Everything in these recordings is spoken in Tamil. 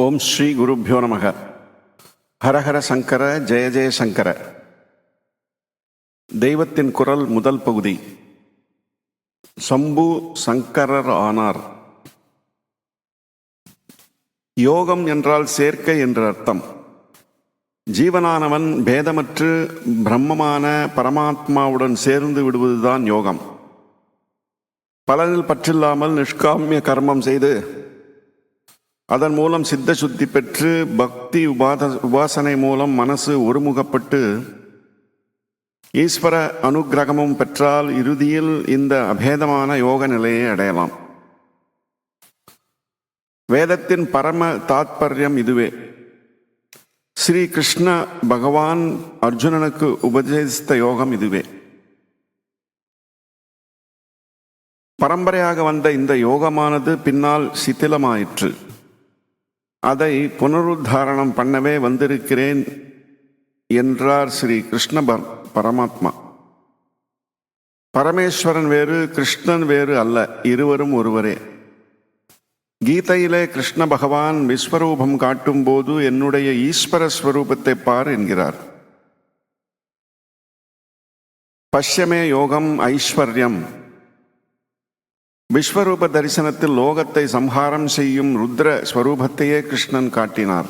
ஓம் ஸ்ரீ குருப்யோ நமக. ஹரஹர சங்கர, ஜெய ஜெய சங்கர. தெய்வத்தின் குரல் முதல் பகுதி. சம்பு சங்கரர் ஆனார். யோகம் என்றால் சேர்க்கை என்று அர்த்தம். ஜீவனானவன் பேதமற்று பிரம்மமான பரமாத்மாவுடன் சேர்ந்து விடுவதுதான் யோகம். பலனில் பற்றில்லாமல் நிஷ்காமிய கர்மம் செய்து அதன் மூலம் சித்த சுத்தி பெற்று பக்தி உபாசனை மூலம் மனசு ஒருமுகப்பட்டு ஈஸ்வர அனுக்கிரகமும் பெற்றால் இறுதியில் இந்த அபேதமான யோக நிலையை அடையலாம். வேதத்தின் பரம தாத்பர்யம் இதுவே. ஸ்ரீ கிருஷ்ண பகவான் அர்ஜுனனுக்கு உபதேசித்த யோகம் இதுவே. பரம்பரையாக வந்த இந்த யோகமானது பின்னால் சித்திலமாயிற்று. அதை புனருத்தாரணம் பண்ணவே வந்திருக்கிறேன் என்றார் ஸ்ரீ கிருஷ்ண பரமாத்மா. பரமேஸ்வரன் வேறு, கிருஷ்ணன் வேறு அல்ல, இருவரும் ஒருவரே. கீதையிலே கிருஷ்ண பகவான் விஸ்வரூபம் காட்டும் போது என்னுடைய ஈஸ்வர ஸ்வரூபத்தை பார் என்கிறார். பஷ்யமே யோகம் ஐஸ்வர்யம். விஸ்வரூப தரிசனத்தில் லோகத்தை சம்ஹாரம் செய்யும் ருத்ர ஸ்வரூபத்தையே கிருஷ்ணன் காட்டினார்.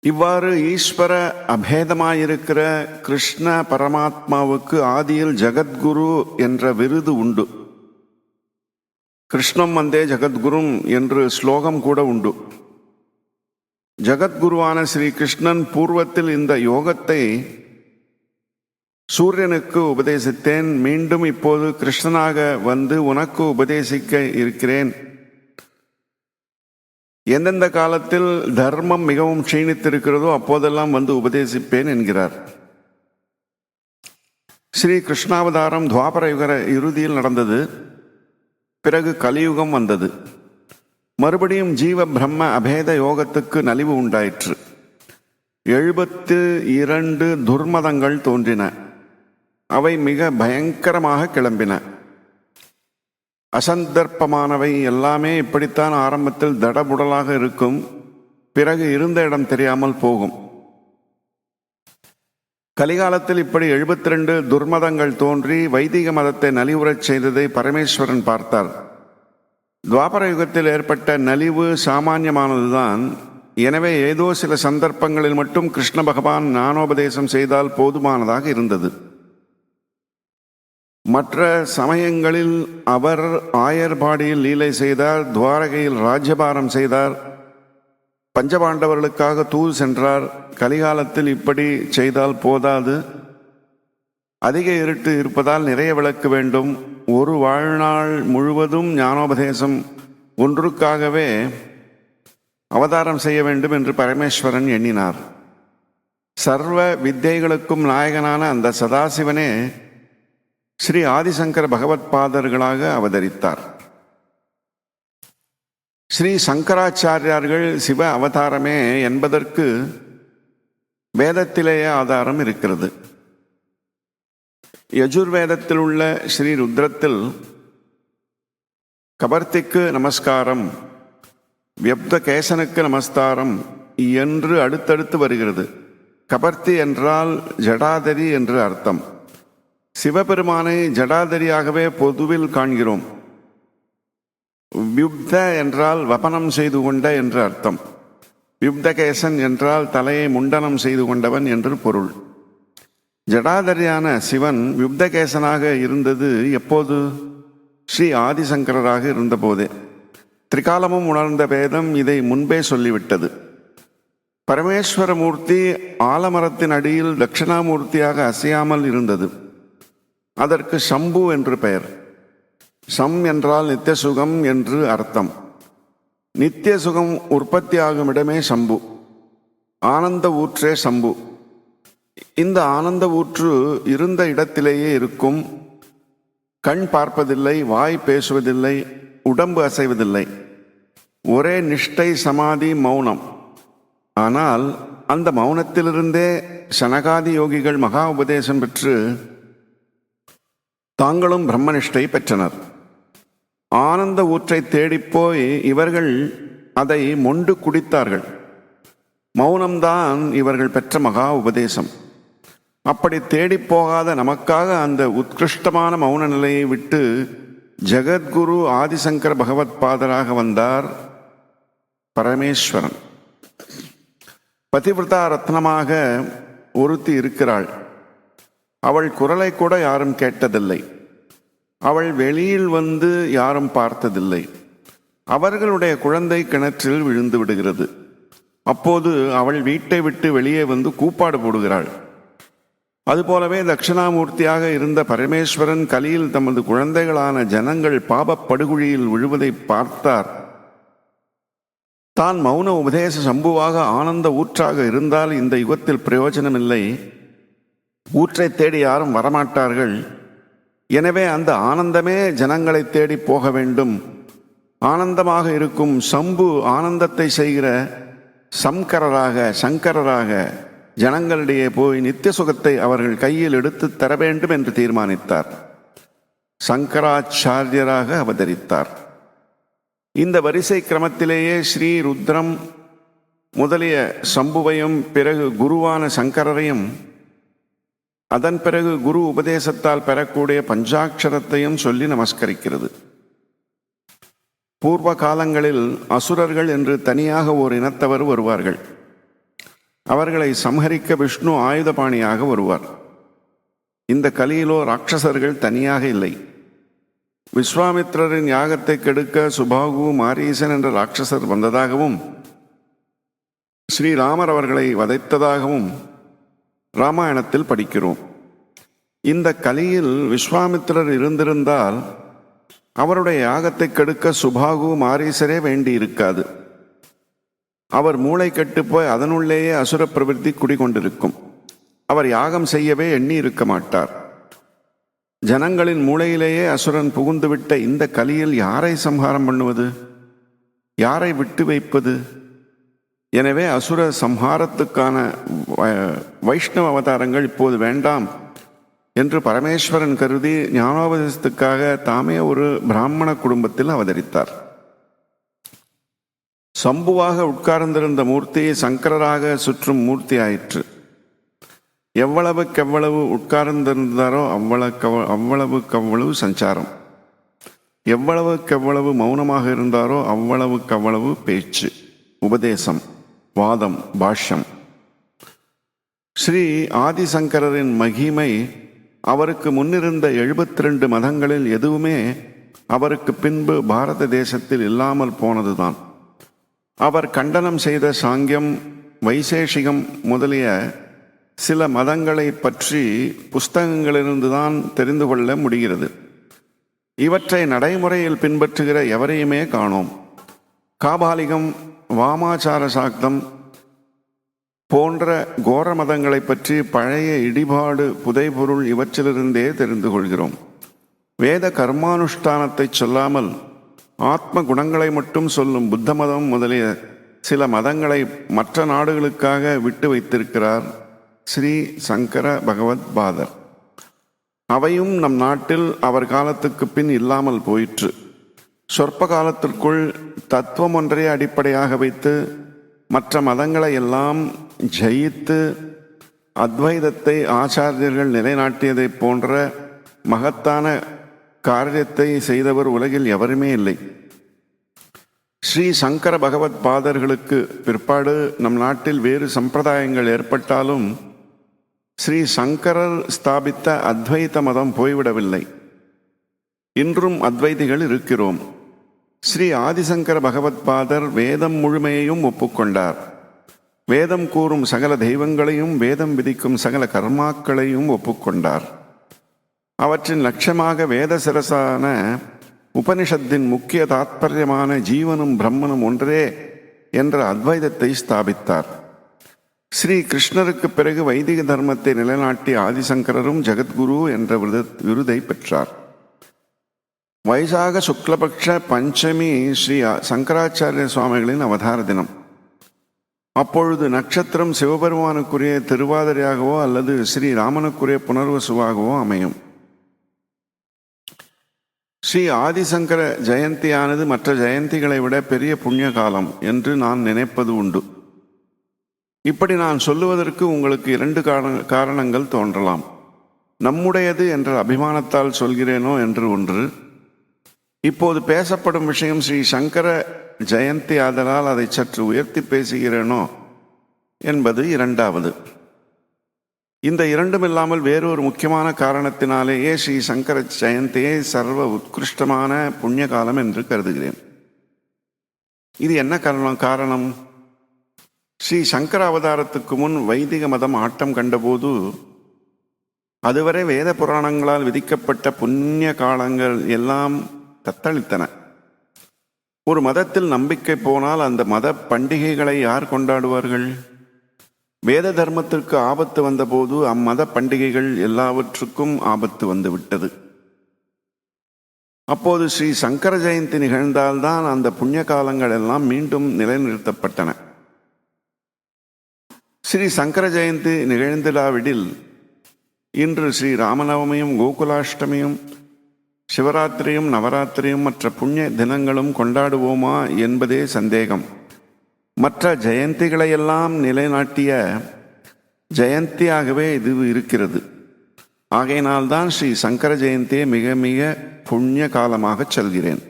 இவ்வாறு ஈஸ்வர அபேதமாயிருக்கிற கிருஷ்ண பரமாத்மாவுக்கு ஆதியில் ஜகத்குரு என்ற விருது உண்டு. கிருஷ்ணம் வந்தே ஜகத்குரும் என்று ஸ்லோகம் கூட உண்டு. ஜகத்குருவான ஸ்ரீ கிருஷ்ணன் பூர்வத்தில் இந்த யோகத்தை சூரியனுக்கு உபதேசித்தேன், மீண்டும் இப்போது கிருஷ்ணனாக வந்து உனக்கு உபதேசிக்க இருக்கிறேன். எந்தெந்த காலத்தில் தர்மம் மிகவும் க்ஷீணித்திருக்கிறதோ அப்போதெல்லாம் வந்து உபதேசிப்பேன் என்கிறார். ஸ்ரீ கிருஷ்ணாவதாரம் துவாபர யுக இறுதியில் நடந்தது. பிறகு கலியுகம் வந்தது. மறுபடியும் ஜீவ பிரம்ம அபேத யோகத்துக்கு நலிவு உண்டாயிற்று. 72 துர்மதங்கள் தோன்றின. அவை மிக பயங்கரமாக கிளம்பின. அசந்தர்ப்பமானவை எல்லாமே இப்படித்தான் ஆரம்பத்தில் தடபுடலாக இருக்கும், பிறகு இருந்த இடம் தெரியாமல் போகும். கலிகாலத்தில் இப்படி 72 துர்மதங்கள் தோன்றி வைதிக மதத்தை நலிவுறச் செய்ததை பரமேஸ்வரன் பார்த்தார். துவாபர யுகத்தில் ஏற்பட்ட நலிவு சாமானியமானதுதான். எனவே ஏதோ சில சந்தர்ப்பங்களில் மட்டும் கிருஷ்ண பகவான் ஞானோபதேசம் செய்தால் போதுமானதாக இருந்தது. மற்ற சமயங்களில் அவர் ஆயர்பாடியில் லீலை செய்தார், துவாரகையில் ராஜ்யபாரம் செய்தார், பஞ்சபாண்டவர்களுக்காக தூது சென்றார். கலிகாலத்தில் இப்படி செய்தால் போதாது. அதிக இருட்டு இருப்பதால் நிறைய விளக்கு வேண்டும். ஒரு வாழ்நாள் முழுவதும் ஞானோபதேசம் ஒன்றுக்காகவே அவதாரம் செய்ய வேண்டும் என்று பரமேஸ்வரன் எண்ணினார். சர்வ வித்தைகளுக்கும் நாயகனான அந்த சதாசிவனே ஸ்ரீ ஆதிசங்கர பகவத் பாதர்களாக அவதரித்தார். ஸ்ரீ சங்கராச்சாரியார்கள் சிவ அவதாரமே என்பதற்கு வேதத்திலேயே ஆதாரம் இருக்கிறது. யஜுர்வேதத்தில் உள்ள ஸ்ரீ ருத்ரத்தில் கபர்த்திக்கு நமஸ்காரம், வியப்த கேசனுக்கு நமஸ்காரம் என்று அடுத்தடுத்து வருகிறது. கபர்த்தி என்றால் ஜடாதரி என்று அர்த்தம். சிவபெருமானை ஜடாதரியாகவே பொதுவில் காண்கிறோம். வியுப்த என்றால் வபனம் செய்து கொண்ட என்று அர்த்தம். வியுப்தகேசன் என்றால் தலையை முண்டனம் செய்து கொண்டவன் என்று பொருள். ஜடாதரியான சிவன் வியுப்தகேசனாக இருந்தது எப்போது? ஸ்ரீ ஆதிசங்கரராக இருந்தபோதே. திரிகாலமும் உணர்ந்த வேதம் இதை முன்பே சொல்லிவிட்டது. பரமேஸ்வரமூர்த்தி ஆலமரத்தின் அடியில் தட்சிணாமூர்த்தியாக அசையாமல் இருந்தது. அதற்கு சம்பு என்று பெயர். சம் என்றால் நித்திய சுகம் என்று அர்த்தம். நித்திய சுகம் உற்பத்தியாகும் இடமே சம்பு. ஆனந்த ஊற்றே சம்பு. இந்த ஆனந்த ஊற்று இருந்த இடத்திலேயே இருக்கும். கண் பார்ப்பதில்லை, வாய் பேசுவதில்லை, உடம்பு அசைவதில்லை. ஒரே நிஷ்டை, சமாதி, மௌனம். ஆனால் அந்த மௌனத்திலிருந்தே சனகாதி யோகிகள் மகா உபதேசம் பெற்று தாங்களும் பிரம்மனிஷ்டை பெற்றனர். ஆனந்த ஊற்றை தேடிப்போய் இவர்கள் அதை மொண்டு குடித்தார்கள். மௌனம்தான் இவர்கள் பெற்ற மகா உபதேசம். அப்படி தேடிப்போகாத நமக்காக அந்த உத்கிருஷ்டமான மௌன நிலையை விட்டு ஜெகத்குரு ஆதிசங்கர பகவத் பாதராக வந்தார் பரமேஸ்வரன். பதிவிரதா ரத்னமாக ஒருத்தி இருக்கிறாள். அவள் குரலை கூட யாரும் கேட்டதில்லை. அவள் வெளியில் வந்து யாரும் பார்த்ததில்லை. அவர்களுடைய குழந்தை கிணற்றில் விழுந்து விடுகிறது. அப்போது அவள் வீட்டை விட்டு வெளியே வந்து கூப்பாடு போடுகிறாள். அதுபோலவே தட்சிணாமூர்த்தியாக இருந்த பரமேஸ்வரன் கலியில் தமது குழந்தைகளான ஜனங்கள் பாபப் படுகுழியில் விழுவதை பார்த்தார். தான் மௌன உபதேச சம்புவாக ஆனந்த ஊற்றாக இருந்தால் இந்த யுகத்தில் பிரயோஜனமில்லை, ஊற்றை தேடி யாரும் வரமாட்டார்கள். எனவே அந்த ஆனந்தமே ஜனங்களை தேடி போக வேண்டும். ஆனந்தமாக இருக்கும் சம்பு ஆனந்தத்தை செய்கிற சங்கரராக ஜனங்களிடையே போய் நித்திய சுகத்தை அவர்கள் கையில் எடுத்து தர வேண்டும் என்று தீர்மானித்தார். சங்கராச்சாரியராக அவதரித்தார். இந்த வரிசை கிரமத்திலேயே ஸ்ரீ ருத்ரம் முதலிய சம்புவையும், பிறகு குருவான சங்கரரையும், அதன் பிறகு குரு உபதேசத்தால் பெறக்கூடிய பஞ்சாட்சரத்தையும் சொல்லி நமஸ்கரிக்கிறது. பூர்வ காலங்களில் அசுரர்கள் என்று தனியாக ஓர் இனத்தவர் வருவார்கள். அவர்களை சம்ஹரிக்க விஷ்ணு ஆயுதபாணியாக வருவார். இந்த கலியிலோ ராட்சசர்கள் தனியாக இல்லை. விஸ்வாமித்திரரின் யாகத்தை கெடுக்க சுபாகு, மாரீசன் என்ற ராட்சசர் வந்ததாகவும் ஸ்ரீராமர் அவர்களை வதைத்ததாகவும் ராமாயணத்தில் படிக்கிறோம். இந்த கலியில் விஸ்வாமித்திரர் இருந்திருந்தால் அவருடைய யாகத்தை கெடுக்க சுபாகு, மாரீசரே வேண்டி இருக்காது. அவர் மூளை கெட்டுப்போய் அதனுள்ளேயே அசுர பிரவிற்த்தி குடிகொண்டிருக்கும். அவர் யாகம் செய்யவே எண்ணி இருக்க மாட்டார். ஜனங்களின் மூளையிலேயே அசுரன் புகுந்துவிட்ட இந்த கலியில் யாரை சம்ஹாரம் பண்ணுவது, யாரை விட்டு வைப்பது? எனவே அசுர சம்ஹாரத்துக்கான வைஷ்ணவ அவதாரங்கள் இப்போது வேண்டாம் என்று பரமேஸ்வரன் கருதி ஞானோபதேசத்துக்காக தாமே ஒரு பிராமண குடும்பத்தில் அவதரித்தார். சம்புவாக உட்கார்ந்திருந்த மூர்த்தி சங்கரராக சுற்றும் மூர்த்தி ஆயிற்று. எவ்வளவுக்கெவ்வளவு உட்கார்ந்திருந்தாரோ அவ்வளவுக்கவ்வளவு சஞ்சாரம், எவ்வளவுக்கெவ்வளவு மௌனமாக இருந்தாரோ அவ்வளவுக்கவ்வளவு பேச்சு, உபதேசம், வாதம், பாஷ்யம். ஸ்ரீ ஆதிசங்கரின் மகிமை அவருக்கு முன்னிருந்த 72 மதங்களில் எதுவுமே அவருக்கு பின்பு பாரத தேசத்தில் இல்லாமல் போனதுதான். அவர் கண்டனம் செய்த சாங்கியம், வைசேஷிகம் முதலிய சில மதங்களை பற்றி புஸ்தகங்களிலிருந்துதான் தெரிந்து கொள்ள முடிகிறது. இவற்றை நடைமுறையில் பின்பற்றுகிற எவரையுமே காணோம். காபாலிகம், வாமாச்சார சாக்தம் போன்ற கோர மதங்களை பற்றி பழைய இடிபாடு, புதைபொருள் இவற்றிலிருந்தே தெரிந்து கொள்கிறோம். வேத கர்மானுஷ்டானத்தை சொல்லாமல் ஆத்ம குணங்களை மட்டும் சொல்லும் புத்த மதம் முதலிய சில மதங்களை மற்ற நாடுகளுக்காக விட்டு வைத்திருக்கிறார் ஸ்ரீ சங்கர பகவத் பாதர். அவையும் நம் நாட்டில் அவர் காலத்துக்கு பின் இல்லாமல் போயிற்று. சொற்ப காலத்திற்குள் தத்துவம் ஒன்றையே அடிப்படையாக வைத்து மற்ற மதங்களை எல்லாம் ஜெயித்து அத்வைதத்தை ஆச்சாரியர்கள் நிலைநாட்டியதை போன்ற மகத்தான காரியத்தை செய்தவர் உலகில் எவருமே இல்லை. ஸ்ரீ சங்கர பகவத் பாதர்களுக்கு பிற்பாடு நம் நாட்டில் வேறு சம்பிரதாயங்கள் ஏற்பட்டாலும் ஸ்ரீ சங்கரர் ஸ்தாபித்த அத்வைத மதம் போய்விடவில்லை. இன்றும் அத்வைதிகள் இருக்கிறோம். ஸ்ரீ ஆதிசங்கர பகவத் பாதர் வேதம் முழுமையையும் ஒப்புக்கொண்டார். வேதம் கூறும் சகல தெய்வங்களையும், வேதம் விதிக்கும் சகல கர்மாக்களையும் ஒப்புக்கொண்டார். அவற்றின் லட்சியமாக வேத சிரசான உபனிஷத்தின் முக்கிய தாத்பரியமான ஜீவனும் பிரம்மனும் ஒன்றே என்ற அத்வைதத்தை ஸ்தாபித்தார். ஸ்ரீ கிருஷ்ணருக்கு பிறகு வைதிக தர்மத்தை நிலைநாட்டிய ஆதிசங்கரரும் ஜெகத்குரு என்ற விருதை பெற்றார். வைசாக சுக்லபக்ஷ பஞ்சமி ஸ்ரீ சங்கராச்சாரிய சுவாமிகளின் அவதார தினம். அப்பொழுது நட்சத்திரம் சிவபெருமானுக்குரிய திருவாதிரையாகவோ அல்லது ஸ்ரீ ராமனுக்குரிய புனர்வசுவாகவோ அமையும். ஸ்ரீ ஆதிசங்கர ஜெயந்தியானது மற்ற ஜெயந்திகளை விட பெரிய புண்ணிய காலம் என்று நான் நினைப்பது உண்டு. இப்படி நான் சொல்லுவதற்கு உங்களுக்கு 2 காரணங்கள் தோன்றலாம். நம்முடையது என்ற அபிமானத்தால் சொல்கிறேனோ என்று ஒன்று. இப்போது பேசப்படும் விஷயம் ஸ்ரீ சங்கர ஜெயந்தி ஆதலால் அதை சற்று உயர்த்தி பேசுகிறேனோ என்பது 2வது. இந்த 2ம் இல்லாமல் வேறொரு முக்கியமான காரணத்தினாலேயே ஸ்ரீ சங்கர ஜெயந்தியை சர்வ உத்கிருஷ்டமான புண்ணிய காலம் என்று கருதுகிறேன். இது என்ன காரணம்? ஸ்ரீ சங்கர அவதாரத்துக்கு முன் வைதிக மதம் ஆட்டம் கண்டபோது அதுவரை வேத புராணங்களால் விதிக்கப்பட்ட புண்ணிய காலங்கள் எல்லாம் தத்தளித்தன. ஒரு மதத்தில் நம்பிக்கை போனால் அந்த மத பண்டிகைகளை யார் கொண்டாடுவார்கள்? வேத தர்மத்திற்கு ஆபத்து வந்தபோது அம்மத பண்டிகைகள் எல்லாவற்றுக்கும் ஆபத்து வந்துவிட்டது. அப்போது ஸ்ரீ சங்கர ஜெயந்தி நிகழ்ந்தால்தான் அந்த புண்ணிய காலங்கள் எல்லாம் மீண்டும் நிலைநிறுத்தப்பட்டன. ஸ்ரீ சங்கர ஜெயந்தி நிகழ்ந்திடாவிடில் இன்று ஸ்ரீ ராமநவமியும் கோகுலாஷ்டமியும் சிவராத்திரியும் நவராத்திரியும் மற்ற புண்ணிய தினங்களும் கொண்டாடுவோமா என்பதே சந்தேகம். மற்ற ஜெயந்திகளையெல்லாம் நிலைநாட்டிய ஜெயந்தியாகவே இது இருக்கிறது. ஆகையினால்தான் ஸ்ரீ சங்கர ஜெயந்தியை மிக மிக புண்ணிய காலமாக சொல்கிறேன்.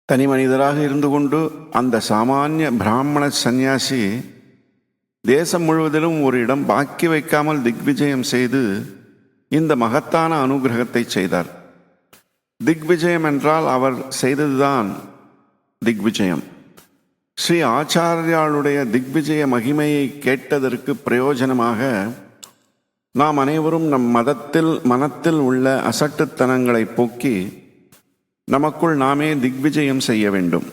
தனி மனிதராக இருந்து கொண்டு அந்த சாமானிய பிராமண சந்நியாசி தேசம் முழுவதிலும் ஒரு இடம் பாக்கி வைக்காமல் திக்விஜயம் செய்து இந்த மகத்தான அனுகிரகத்தை செய்தார். திக்விஜயம் என்றால் அவர் செய்ததுதான் திக்விஜயம். ஸ்ரீ ஆச்சாரியாளுடைய திக்விஜய மகிமையை கேட்டதற்கு பிரயோஜனமாக நாம் அனைவரும் நம் மனத்தில் உள்ள அசட்டுத்தனங்களை போக்கி நமக்குள் நாமே திக்விஜயம் செய்ய வேண்டும்.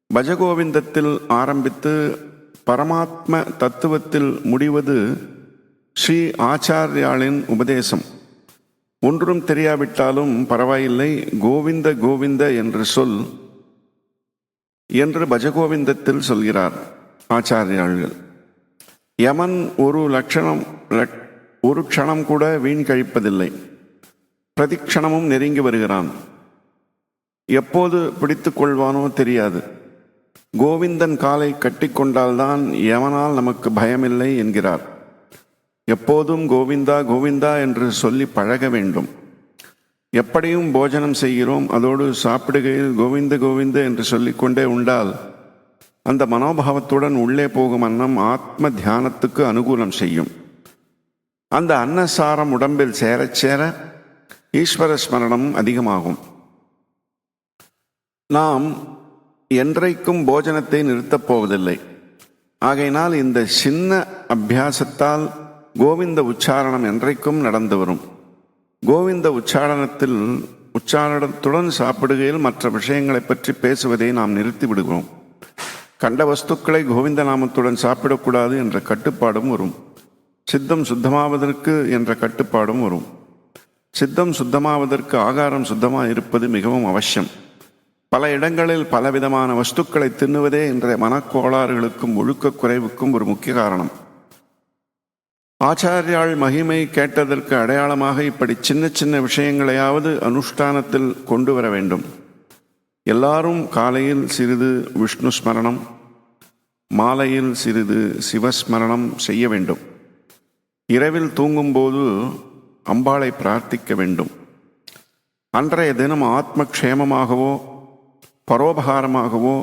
பஜகோவிந்தத்தில் ஆரம்பித்து பரமாத்ம தத்துவத்தில் முடிவது ஸ்ரீ ஆச்சாரியாளின் உபதேசம். ஒன்றும் தெரியாவிட்டாலும் பரவாயில்லை, கோவிந்த கோவிந்த என்று சொல் என்று பஜகோவிந்தத்தில் சொல்கிறார் ஆச்சாரியாள்கள். யமன் ஒரு க்ஷணம் கூட வீண் கழிப்பதில்லை. பிரதிக்ஷணமும் நெருங்கி வருகிறான். எப்போது பிடித்து கொள்வானோ தெரியாது. கோவிந்தன் காலை கட்டிக்கொண்டால்தான் யமனால் நமக்கு பயமில்லை என்கிறார். எப்போதும் கோவிந்தா கோவிந்தா என்று சொல்லி பழக வேண்டும். எப்படியும் போஜனம் செய்கிறோம், அதோடு சாப்பிடுகையில் கோவிந்த கோவிந்த என்று சொல்லிக்கொண்டே உண்டால் அந்த மனோபாவத்துடன் உள்ளே போகும் அன்னம் ஆத்ம தியானத்துக்கு அனுகூலம் செய்யும். அந்த அன்னசாரம் உடம்பில் சேர சேர ஈஸ்வர ஸ்மரணம் அதிகமாகும். நாம் என்றைக்கும் போஜனத்தை நிறுத்தப் போவதில்லை. ஆகையினால் இந்த சின்ன அபியாசத்தால் கோவிந்த உச்சாரணம் என்றைக்கும் நடந்து வரும். கோவிந்த உச்சாரணத்துடன் சாப்பிடுகையில் மற்ற விஷயங்களை பற்றி பேசுவதை நாம் நிறுத்தி விடுகிறோம். கண்ட வஸ்துக்களை கோவிந்த நாமத்துடன் சாப்பிடக்கூடாது என்ற கட்டுப்பாடும் வரும். சித்தம் சுத்தமாவதற்கு என்ற கட்டுப்பாடும் வரும். சித்தம் சுத்தமாவதற்கு ஆகாரம் சுத்தமாக இருப்பது மிகவும் அவசியம். பல இடங்களில் பலவிதமான வஸ்துக்களை தின்னுவதே இன்றைய மனக்கோளாறுகளுக்கும் ஒழுக்க குறைவுக்கும் ஒரு முக்கிய காரணம். ஆச்சாரியாள் மகிமை கேட்டதற்கு அடையாளமாக இப்படி சின்ன சின்ன விஷயங்களையாவது அனுஷ்டானத்தில் கொண்டு வர வேண்டும். எல்லாரும் காலையில் சிறிது விஷ்ணு ஸ்மரணம், மாலையில் சிறிது சிவஸ்மரணம் செய்ய வேண்டும். இரவில் தூங்கும்போது அம்பாளை பிரார்த்திக்க வேண்டும். அன்றைய தினம் ஆத்மக்ஷேமமாகவோ பரோபகாரமாகவோ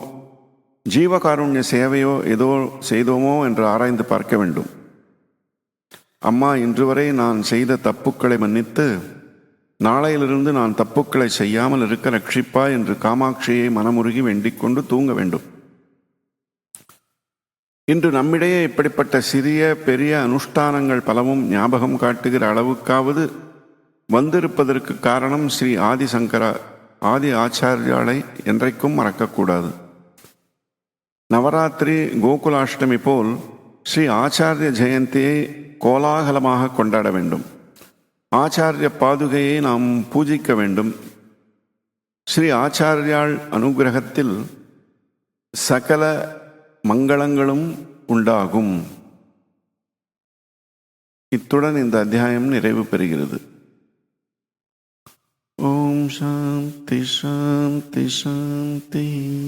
ஜீவகாருண்ய சேவையோ ஏதோ செய்தோமோ என்று ஆராய்ந்து பார்க்க வேண்டும். அம்மா, இன்று வரை நான் செய்த தப்புக்களை மன்னித்து நாளையிலிருந்து நான் தப்புக்களை செய்யாமல் இருக்க ரட்சிப்பா என்று காமாட்சியை மனமுருகி வேண்டிக் கொண்டு தூங்க வேண்டும். இன்று நம்மிடையே இப்படிப்பட்ட சிறிய பெரிய அனுஷ்டானங்கள் பலவும் ஞாபகம் காட்டுகிற அளவுக்காவது வந்திருப்பதற்கு காரணம் ஸ்ரீ ஆதி ஆச்சாரியாளை என்றைக்கும் மறக்கக்கூடாது. நவராத்திரி கோகுலாஷ்டமி போல் ஸ்ரீ ஆச்சாரிய ஜெயந்தியை கோலாகலமாக கொண்டாட வேண்டும். ஆச்சாரிய பாதுகையை நாம் பூஜிக்க வேண்டும். ஸ்ரீ ஆச்சாரியாள் அனுகிரகத்தில் சகல மங்களங்களும் உண்டாகும். இத்துடன் இந்த அத்தியாயம் நிறைவு பெறுகிறது. சாந்தி சாந்தி சாந்தி.